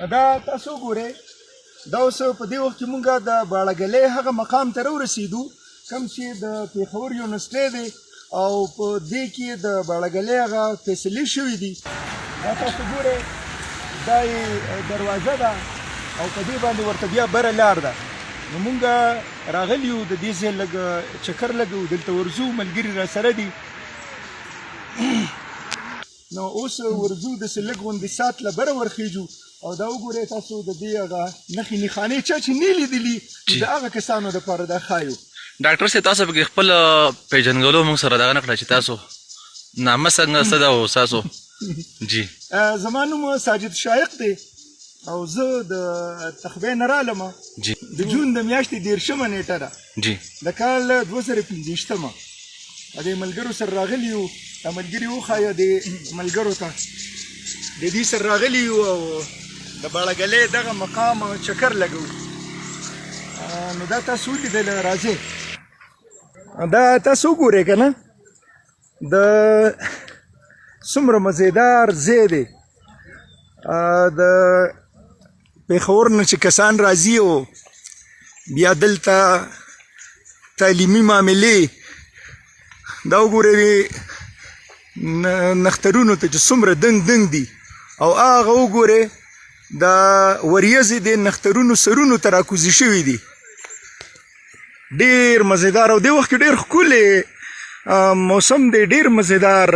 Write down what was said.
دا تاسو ګورئ دا اوس په دې وخت کې مونږ د باړهګلۍ هغه مقام ته راورسېدو کوم چې د پېښور یونیورسټۍ دی او په دې کې د باړهګلۍ هغه فیصلې شوي دي دا تاسو ګورئ دا یې دروازه ده او په دې باندې ورته بیا بره لار ده نو مونږ راغلي یو د دې ځای لږ چکر لګو دلته ورځو ملګري راسره دي نو اوس ورځو داسې لږ غوندې ساعت له بره ورخیږو او دا وګورئ تاسو د دې هغه نښې نښانې چا چې نه لیدلي د هغه کسانو دپاره دا ښایو ډاکټر صاحب تاسو پکې خپل پیژنګلو موږ سره دغه نه کړه چې تاسو نامه څنګه څه ده او ستاسو جی زما نوم ساجد شایق دی او زه د تخبې نه رالم جی د جون د میاشتې 13مه نیټه ده جی د کال 2015مه د ملګرو سره راغلي یو دا ملګري وښایه د ملګرو ته د دې سره راغلي یو او د باړهګلۍ دغه مقام چکر لګو نو دا تاسو ولیدل راځئ دا تاسو وګورئ که نه د څومره مزیدار ځای دی د پېښور نه چې کسان راځي او بیا دلته تعلیمي معاملې دا وګورئ نخترونو ته چې څومره دنګ دنګ دي او هغه وګورئ د وریځې د نخترونو سرونو ته راکوزي شوي دي ډېر مزیدار او دې وخت کې ډېر ښکلی موسم دی ډېر مزیدار